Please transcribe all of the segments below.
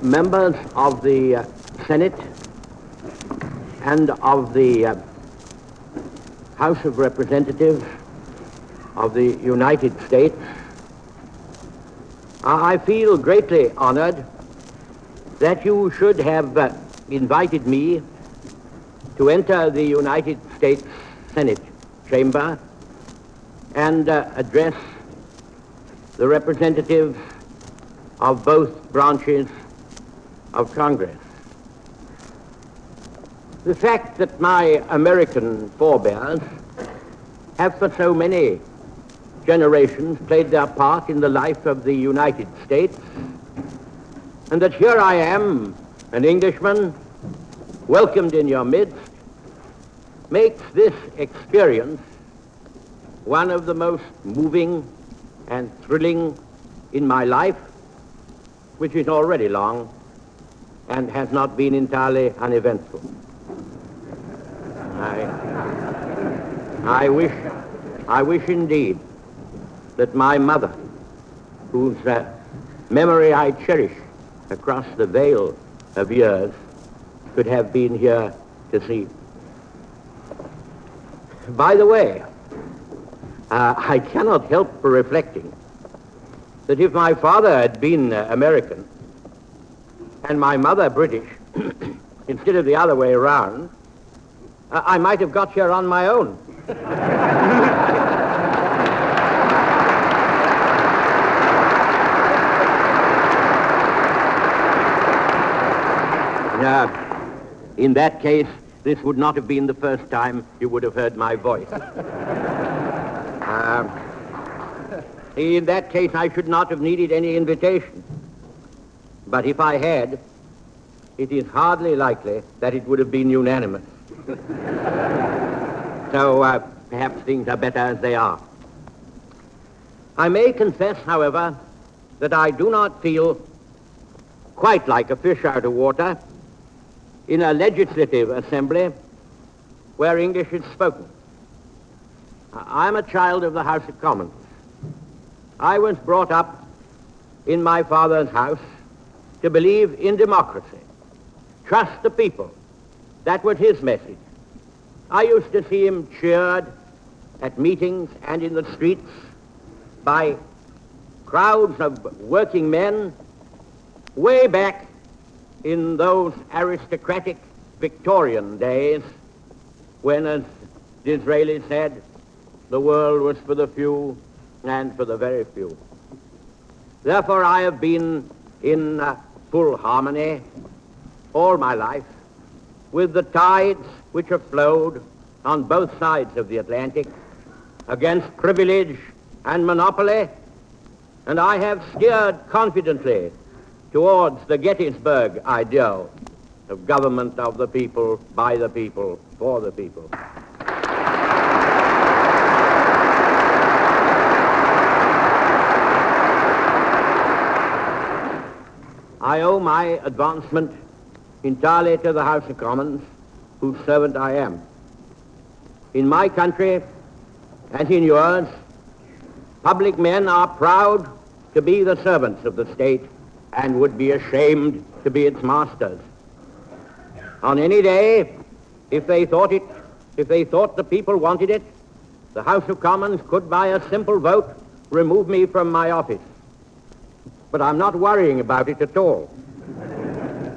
members of the Senate and of the House of Representatives of the United States, I feel greatly honored that you should have invited me to enter the United States Senate chamber and address the representatives of both branches of Congress. The fact that my American forebears have for so many generations played their part in the life of the United States, and that here I am, an Englishman, welcomed in your midst, makes this experience one of the most moving and thrilling in my life, which is already long and has not been entirely uneventful. I wish indeed that my mother, whose memory I cherish across the veil of years, could have been here to see. By the way, I cannot help reflecting that if my father had been American and my mother British, instead of the other way around, I might have got here on my own. In that case, this would not have been the first time you would have heard my voice. In that case, I should not have needed any invitation. But if I had, it is hardly likely that it would have been unanimous. So perhaps things are better as they are. I may confess, however, that I do not feel quite like a fish out of water in a legislative assembly where English is spoken. I'm a child of the House of Commons. I was brought up in my father's house to believe in democracy. Trust the people. That was his message. I used to see him cheered at meetings and in the streets by crowds of working men way back in those aristocratic Victorian days when, as Disraeli said, the world was for the few and for the very few. Therefore, I have been in full harmony all my life with the tides which have flowed on both sides of the Atlantic against privilege and monopoly, and I have steered confidently towards the Gettysburg ideal of government of the people, by the people, for the people. I owe my advancement entirely to the House of Commons, whose servant I am. In my country, as in yours, public men are proud to be the servants of the state and would be ashamed to be its masters. On any day, if they thought the people wanted it, the House of Commons could, by a simple vote, remove me from my office. But I'm not worrying about it at all.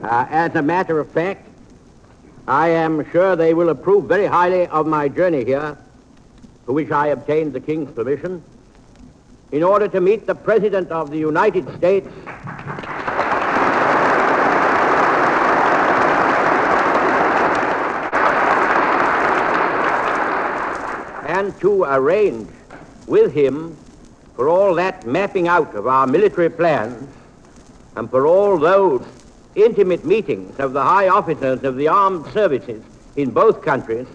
As a matter of fact, I am sure they will approve very highly of my journey here, for which I obtained the King's permission, in order to meet the President of the United States and to arrange with him for all that mapping out of our military plans and for all those intimate meetings of the high officers of the armed services in both countries,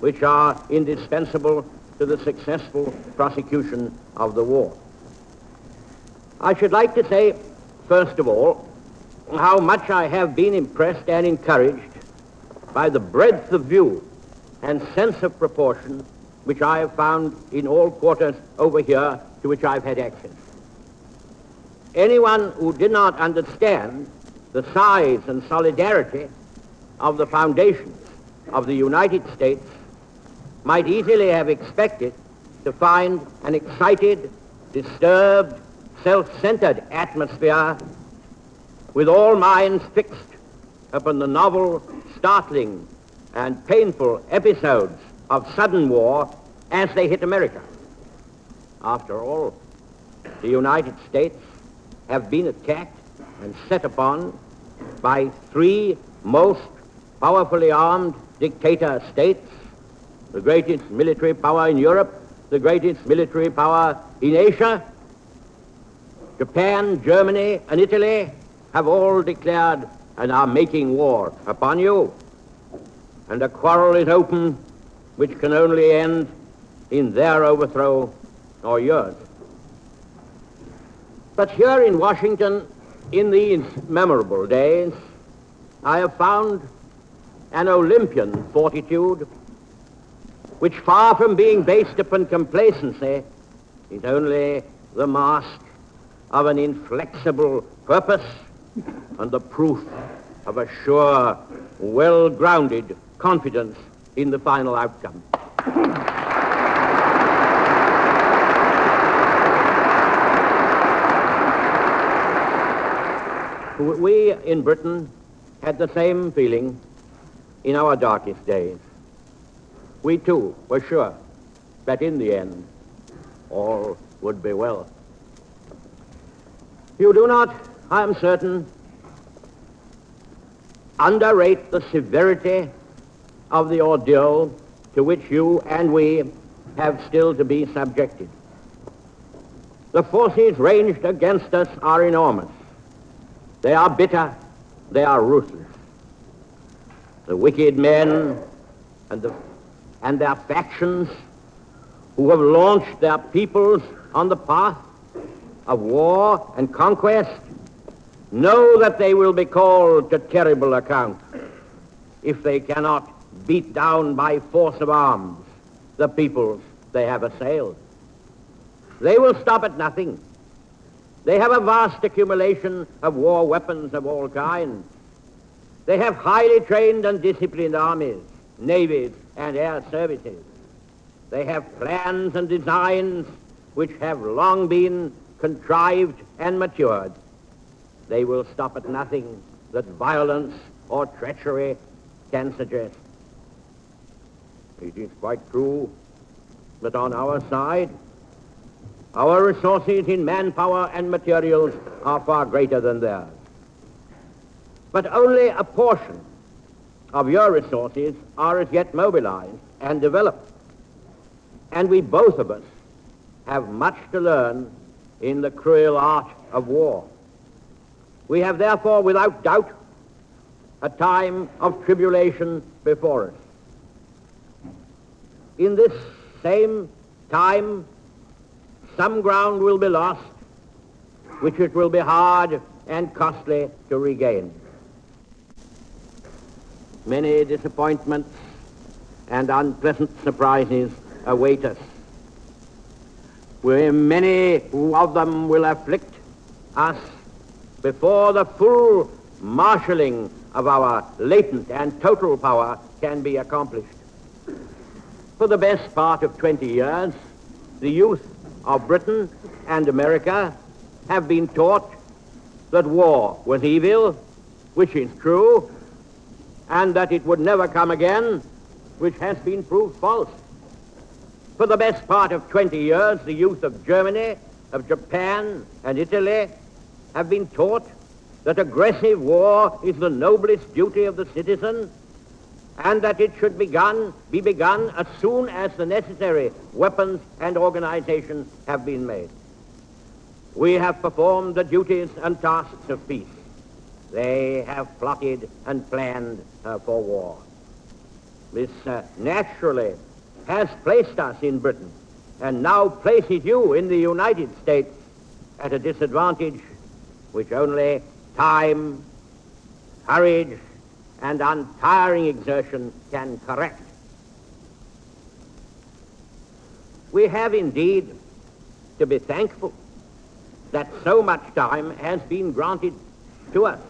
which are indispensable to the successful prosecution of the war. I should like to say, first of all, how much I have been impressed and encouraged by the breadth of view and sense of proportion which I have found in all quarters over here to which I've had access. Anyone who did not understand the size and solidarity of the foundations of the United States, might easily have expected to find an excited, disturbed, self-centered atmosphere with all minds fixed upon the novel, startling, and painful episodes of sudden war as they hit America. After all, the United States have been attacked and set upon by three most powerfully armed dictator states, the greatest military power in Europe, the greatest military power in Asia. Japan, Germany, and Italy have all declared and are making war upon you. And a quarrel is open which can only end in their overthrow or yours. But here in Washington, in these memorable days, I have found an Olympian fortitude which, far from being based upon complacency, is only the mask of an inflexible purpose and the proof of a sure, well-grounded confidence in the final outcome. We in Britain had the same feeling in our darkest days. We too were sure that in the end all would be well. You do not, I am certain, underrate the severity of the ordeal to which you and we have still to be subjected. The forces ranged against us are enormous. They are bitter, they are ruthless. The wicked men and their factions who have launched their peoples on the path of war and conquest know that they will be called to terrible account if they cannot beat down by force of arms the peoples they have assailed. They will stop at nothing. They have a vast accumulation of war weapons of all kinds. They have highly trained and disciplined armies, navies, and air services. They have plans and designs which have long been contrived and matured. They will stop at nothing that violence or treachery can suggest. It is quite true that on our side, our resources in manpower and materials are far greater than theirs. But only a portion of your resources are as yet mobilized and developed. And we both of us have much to learn in the cruel art of war. We have therefore, without doubt, a time of tribulation before us. In this same time, some ground will be lost, which it will be hard and costly to regain. Many disappointments and unpleasant surprises await us. Many of them will afflict us before the full marshalling of our latent and total power can be accomplished. For the best part of 20 years, the youth of Britain and America have been taught that war was evil, which is true, and that it would never come again, which has been proved false. For the best part of 20 years, the youth of Germany, of Japan, and Italy have been taught that aggressive war is the noblest duty of the citizen, and that it should be begun as soon as the necessary weapons and organization have been made. We have performed the duties and tasks of peace. They have plotted and planned for war. This naturally has placed us in Britain, and now places you in the United States at a disadvantage which only time, courage, and untiring exertion can correct. We have indeed to be thankful that so much time has been granted to us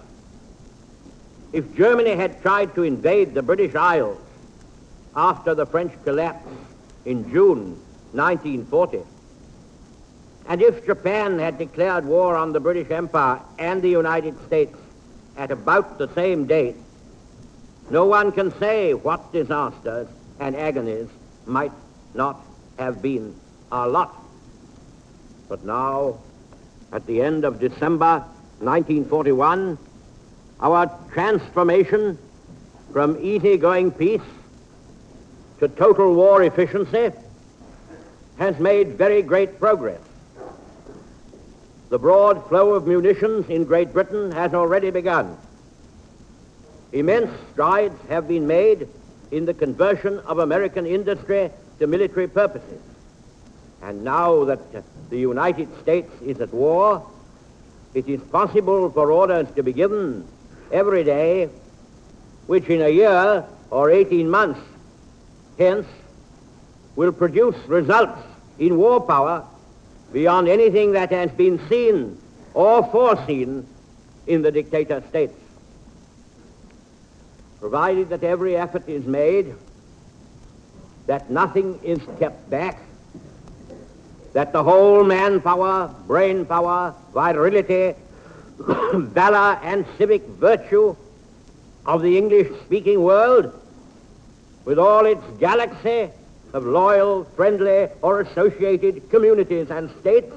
if Germany had tried to invade the British Isles after the French collapse in June 1940, and if Japan had declared war on the British Empire and the United States at about the same date, no one can say what disasters and agonies might not have been our lot. But now, at the end of December 1941, our transformation from easy-going peace to total war efficiency has made very great progress. The broad flow of munitions in Great Britain has already begun. Immense strides have been made in the conversion of American industry to military purposes. And now that the United States is at war, it is possible for orders to be given every day, which in a year or 18 months hence will produce results in war power beyond anything that has been seen or foreseen in the dictator states. Provided that every effort is made, that nothing is kept back, that the whole manpower, brain power, virility, valor, and civic virtue of the English-speaking world, with all its galaxy of loyal, friendly, or associated communities and states,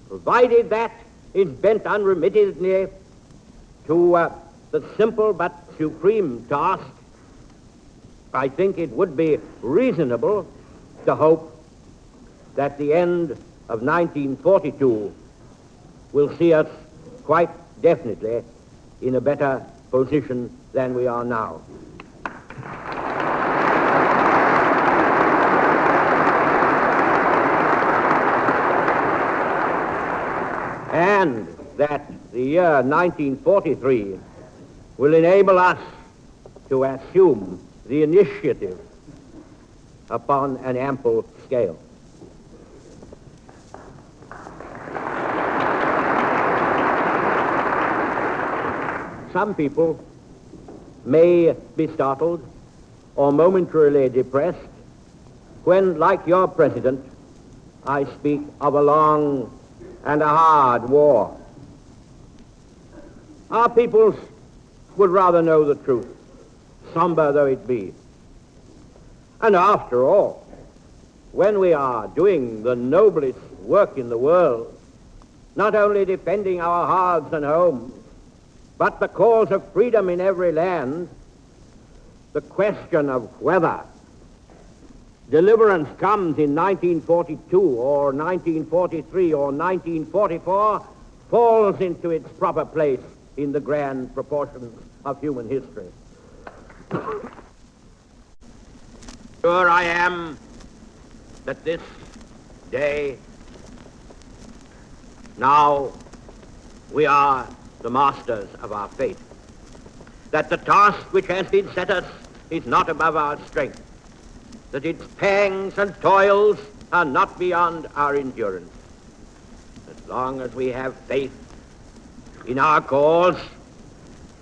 provided that is bent unremittedly to the simple but supreme task, I think it would be reasonable to hope that the end of 1942 will see us quite definitely in a better position than we are now. And that the year 1943 will enable us to assume the initiative upon an ample scale. Some people may be startled or momentarily depressed when, like your president, I speak of a long and a hard war. Our peoples would rather know the truth, somber though it be. And after all, when we are doing the noblest work in the world, not only defending our hearths and homes, but the cause of freedom in every land, the question of whether deliverance comes in 1942 or 1943 or 1944 falls into its proper place in the grand proportions of human history. Sure I am that this day, now, we are the masters of our fate, that the task which has been set us is not above our strength, that its pangs and toils are not beyond our endurance. As long as we have faith in our cause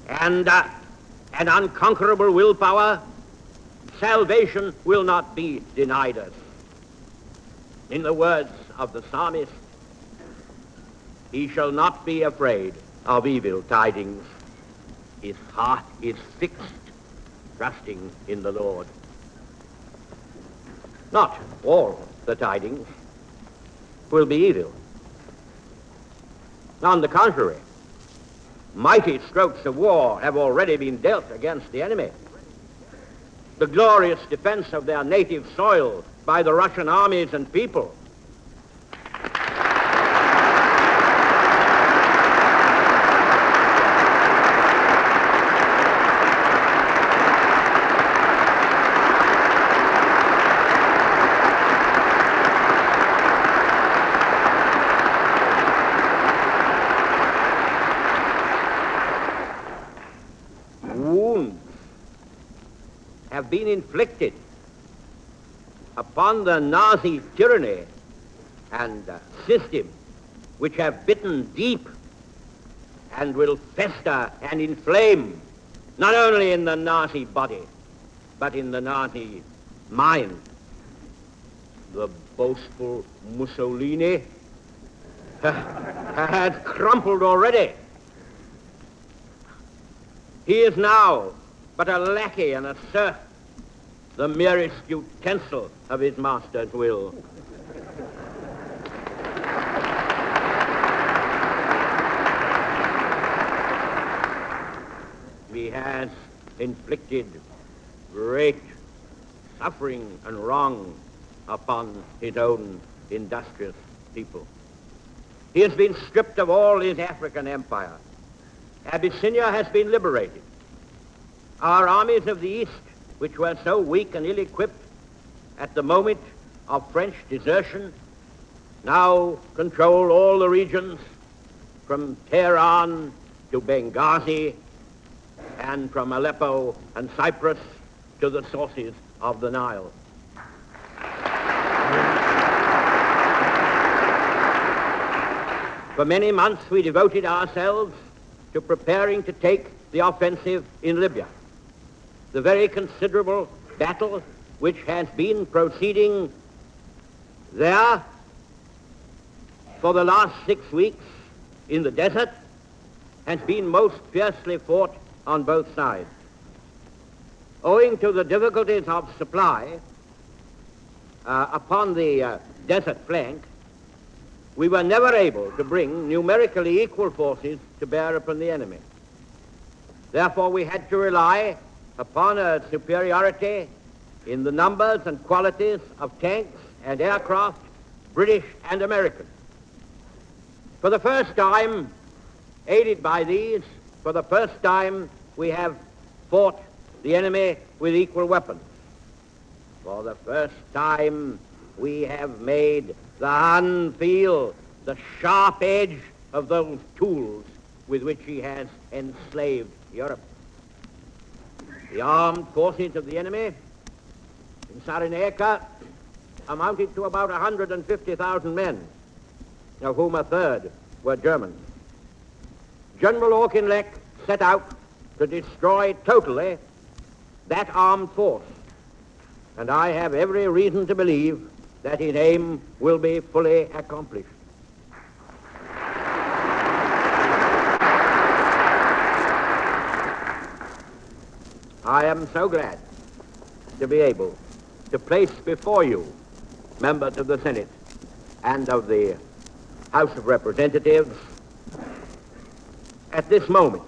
and an unconquerable willpower, salvation will not be denied us. In the words of the psalmist, he shall not be afraid of evil tidings. His heart is fixed, trusting in the Lord. Not all the tidings will be evil. On the contrary, mighty strokes of war have already been dealt against the enemy. The glorious defense of their native soil by the Russian armies and people, have been inflicted upon the Nazi tyranny and system, which have bitten deep and will fester and inflame, not only in the Nazi body, but in the Nazi mind. The boastful Mussolini has crumpled already. He is now but a lackey and a serf, the merest utensil of his master's will. He has inflicted great suffering and wrong upon his own industrious people. He has been stripped of all his African empire. Abyssinia has been liberated. Our armies of the East, which were so weak and ill-equipped at the moment of French desertion, now control all the regions from Tehran to Benghazi and from Aleppo and Cyprus to the sources of the Nile. For many months we devoted ourselves to preparing to take the offensive in Libya. The very considerable battle which has been proceeding there for the last 6 weeks in the desert has been most fiercely fought on both sides. Owing to the difficulties of supply upon the desert flank, we were never able to bring numerically equal forces to bear upon the enemy. Therefore, we had to rely upon a superiority in the numbers and qualities of tanks and aircraft, British and American. For the first time, aided by these, for the first time we have fought the enemy with equal weapons. For the first time we have made the Hun feel the sharp edge of those tools with which he has enslaved Europe. The armed forces of the enemy in Cyrenaica amounted to about 150,000 men, of whom a third were Germans. General Auchinleck set out to destroy totally that armed force, and I have every reason to believe that his aim will be fully accomplished. I am so glad to be able to place before you, members of the Senate and of the House of Representatives, at this moment,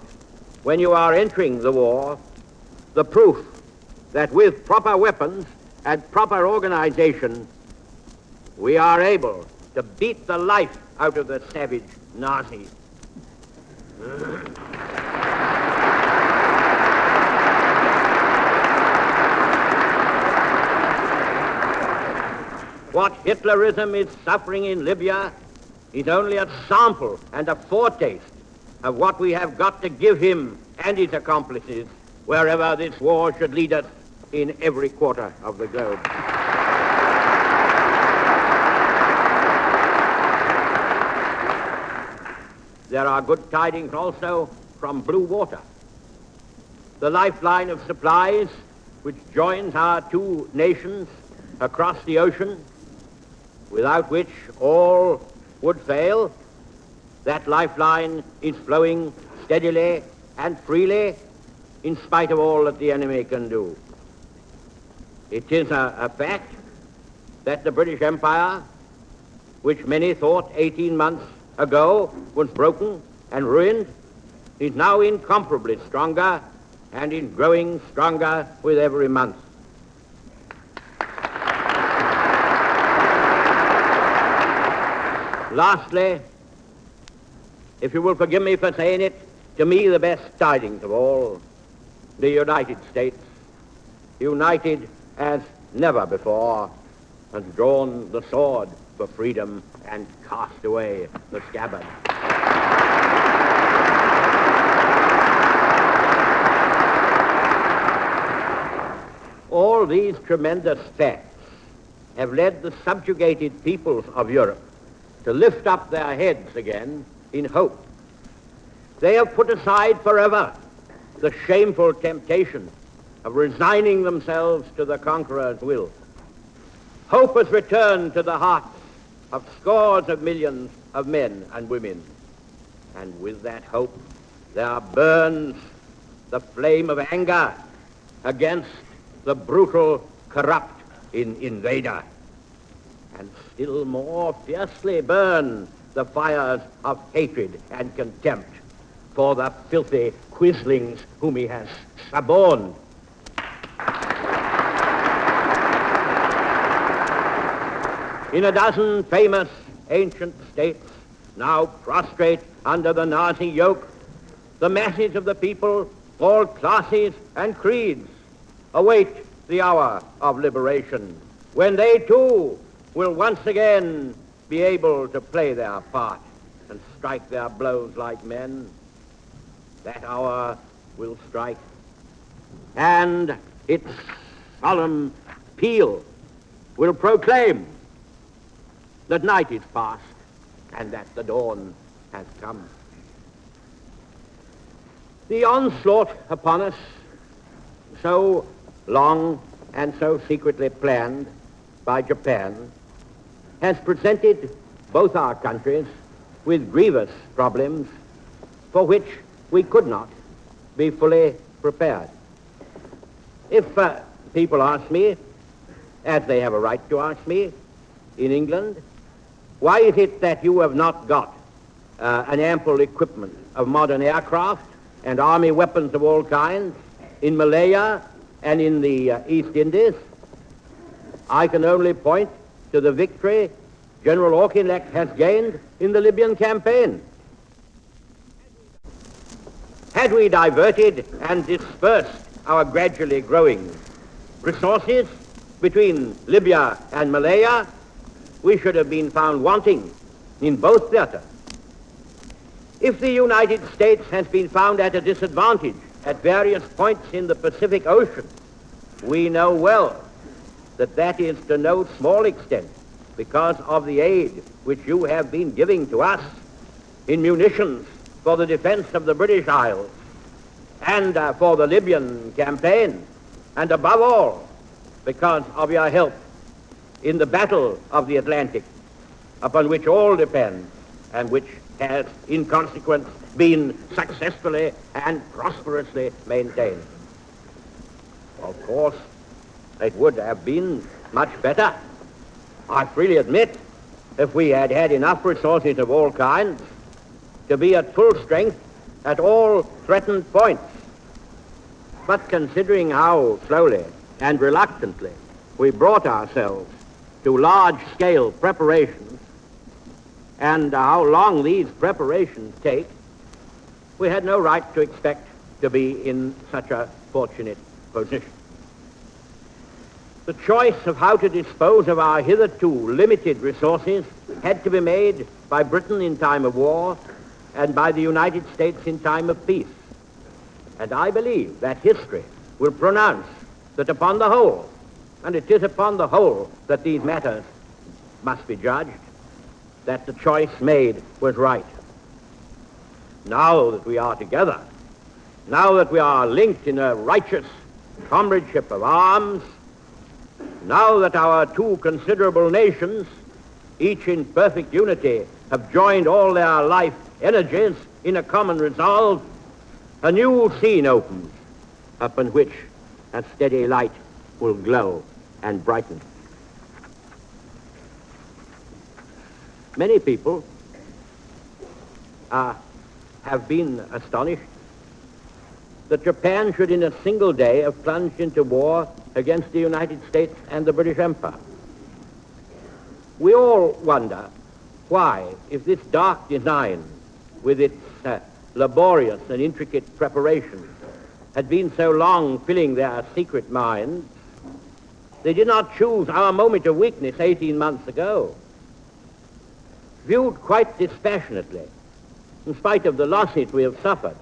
when you are entering the war, the proof that with proper weapons and proper organization, we are able to beat the life out of the savage Nazis. What Hitlerism is suffering in Libya is only a sample and a foretaste of what we have got to give him and his accomplices wherever this war should lead us in every quarter of the globe. There are good tidings also from blue water, the lifeline of supplies which joins our two nations across the ocean, without which all would fail. That lifeline is flowing steadily and freely in spite of all that the enemy can do. It is a fact that the British Empire, which many thought 18 months ago was broken and ruined, is now incomparably stronger and is growing stronger with every month. Lastly, if you will forgive me for saying it, to me the best tidings of all, the United States, united as never before, has drawn the sword for freedom and cast away the scabbard. All these tremendous facts have led the subjugated peoples of Europe to lift up their heads again in hope. They have put aside forever the shameful temptation of resigning themselves to the conqueror's will. Hope has returned to the hearts of scores of millions of men and women. And with that hope, there burns the flame of anger against the brutal, corrupt invader. And still more fiercely burn the fires of hatred and contempt for the filthy quislings whom he has suborned. In a dozen famous ancient states, now prostrate under the Nazi yoke, the masses of the people, all classes and creeds, await the hour of liberation, when they too will once again be able to play their part and strike their blows like men. That hour will strike, and its solemn peal will proclaim that night is past and that the dawn has come. The onslaught upon us, so long and so secretly planned by Japan, has presented both our countries with grievous problems for which we could not be fully prepared. If people ask me, as they have a right to ask me, in England, why is it that you have not got an ample equipment of modern aircraft and army weapons of all kinds in Malaya and in the East Indies? I can only point to the victory General Auchinleck has gained in the Libyan campaign. Had we diverted and dispersed our gradually growing resources between Libya and Malaya, we should have been found wanting in both theaters. If the United States has been found at a disadvantage at various points in the Pacific Ocean, we know well that that is to no small extent because of the aid which you have been giving to us in munitions for the defense of the British Isles and for the Libyan campaign, and above all, because of your help in the Battle of the Atlantic, upon which all depend and which has, in consequence, been successfully and prosperously maintained. Of course, it would have been much better, I freely admit, if we had had enough resources of all kinds to be at full strength at all threatened points. But considering how slowly and reluctantly we brought ourselves to large-scale preparations and how long these preparations take, we had no right to expect to be in such a fortunate position. The choice of how to dispose of our hitherto limited resources had to be made by Britain in time of war and by the United States in time of peace. And I believe that history will pronounce that upon the whole, and it is upon the whole that these matters must be judged, that the choice made was right. Now that we are together, now that we are linked in a righteous comradeship of arms, now that our two considerable nations, each in perfect unity, have joined all their life energies in a common resolve, a new scene opens upon which a steady light will glow and brighten. Many people have been astonished that Japan should in a single day have plunged into war against the United States and the British Empire. We all wonder why, if this dark design with its laborious and intricate preparations had been so long filling their secret minds, they did not choose our moment of weakness 18 months ago. Viewed quite dispassionately, in spite of the losses we have suffered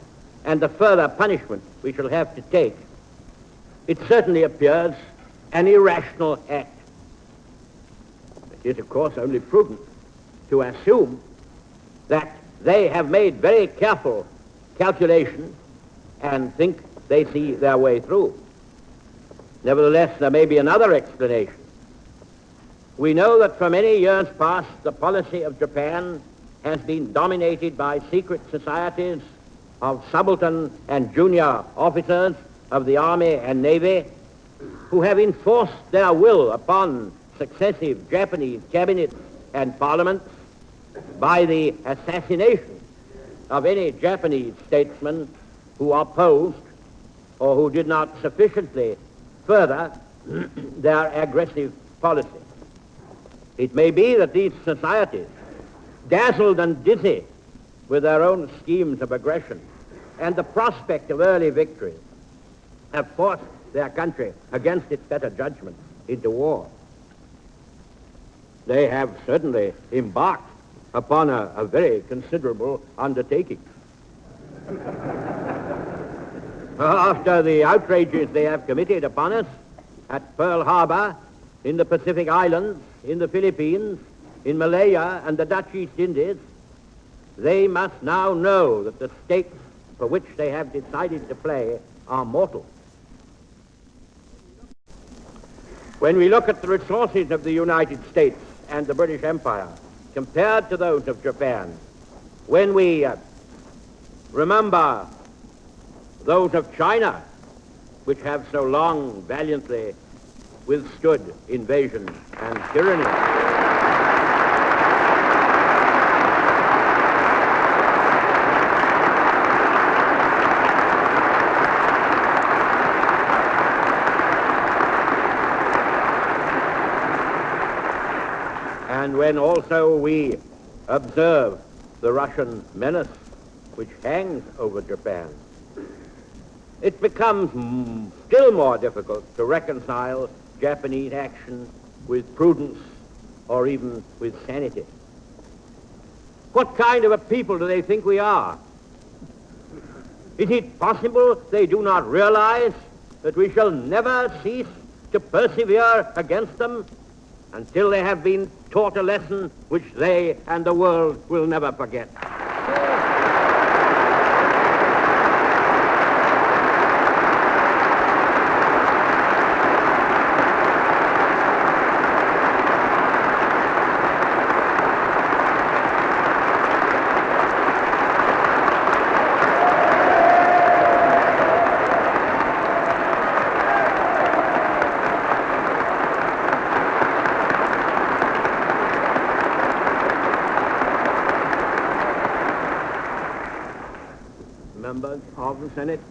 and the further punishment we shall have to take, it certainly appears an irrational act. It is, of course, only prudent to assume that they have made very careful calculation and think they see their way through. Nevertheless, there may be another explanation. We know that for many years past, the policy of Japan has been dominated by secret societies of subaltern and junior officers of the Army and Navy who have enforced their will upon successive Japanese cabinets and parliaments by the assassination of any Japanese statesman who opposed or who did not sufficiently further their aggressive policy. It may be that these societies, dazzled and dizzy with their own schemes of aggression and the prospect of early victory, have forced their country against its better judgment into war. They have certainly embarked upon a very considerable undertaking. After the outrages they have committed upon us at Pearl Harbor, in the Pacific Islands, in the Philippines, in Malaya and the Dutch East Indies, they must now know that the stakes for which they have decided to play are mortal. When we look at the resources of the United States and the British Empire compared to those of Japan, when we remember those of China, which have so long valiantly withstood invasion and tyranny, and when also we observe the Russian menace which hangs over Japan, it becomes still more difficult to reconcile Japanese action with prudence or even with sanity. What kind of a people do they think we are? Is it possible they do not realize that we shall never cease to persevere against them until they have been taught a lesson which they and the world will never forget? Members of the Senate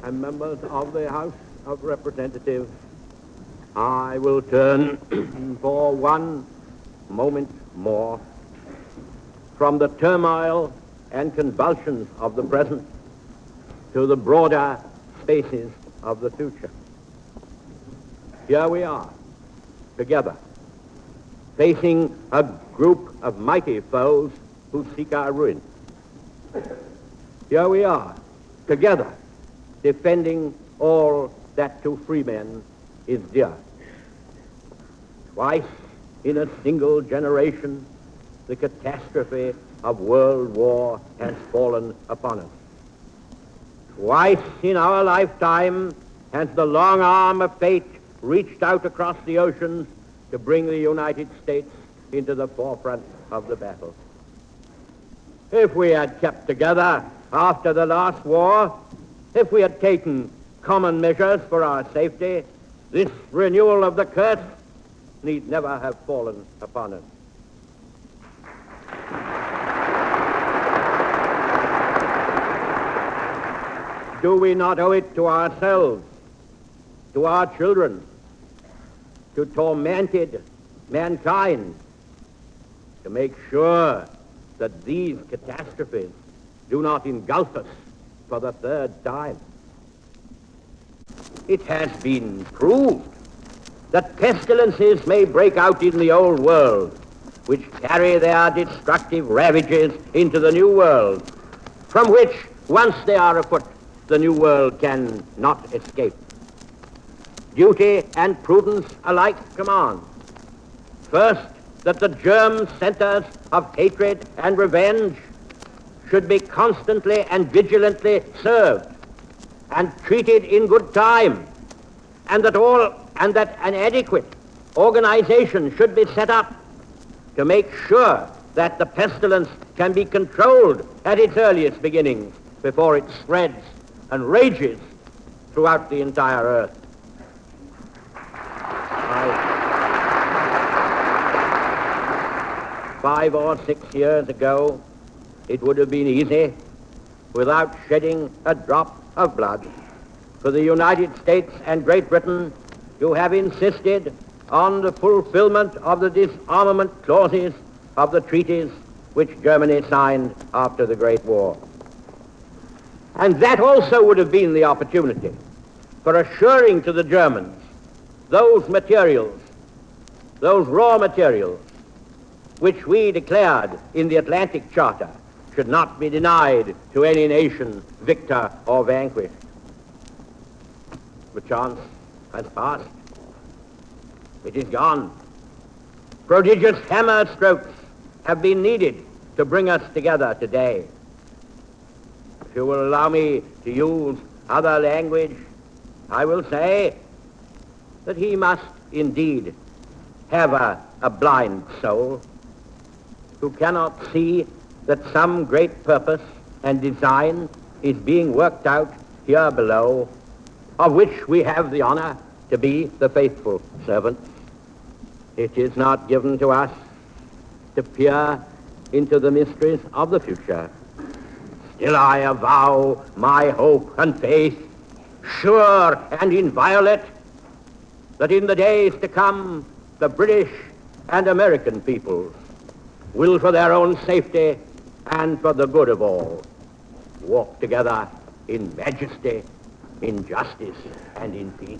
and members of the House of Representatives, I will turn for one moment more from the turmoil and convulsions of the present to the broader spaces of the future. Here we are, together, facing a group of mighty foes who seek our ruin. Here we are, together, defending all that to free men is dear. Twice in a single generation, the catastrophe of world war has fallen upon us. Twice in our lifetime has the long arm of fate reached out across the oceans to bring the United States into the forefront of the battle. If we had kept together after the last war, if we had taken common measures for our safety, this renewal of the curse need never have fallen upon us. Do we not owe it to ourselves, to our children, to tormented mankind, to make sure that these catastrophes do not engulf us for the third time? It has been proved that pestilences may break out in the old world, which carry their destructive ravages into the new world, from which, once they are afoot, the new world can not escape. Duty and prudence alike command. First, that the germ centers of hatred and revenge should be constantly and vigilantly served and treated in good time, and that an adequate organization should be set up to make sure that the pestilence can be controlled at its earliest beginnings before it spreads and rages throughout the entire earth. 5 or 6 years ago, it would have been easy, without shedding a drop of blood, for the United States and Great Britain to have insisted on the fulfillment of the disarmament clauses of the treaties which Germany signed after the Great War. And that also would have been the opportunity for assuring to the Germans those materials, those raw materials, which we declared in the Atlantic Charter should not be denied to any nation, victor or vanquished. The chance has passed. It is gone. Prodigious hammer strokes have been needed to bring us together today. If you will allow me to use other language, I will say that he must indeed have a blind soul who cannot see that some great purpose and design is being worked out here below, of which we have the honor to be the faithful servants. It is not given to us to peer into the mysteries of the future. Still I avow my hope and faith, sure and inviolate, that in the days to come, the British and American peoples will, for their own safety and for the good of all, walk together in majesty, in justice, and in peace.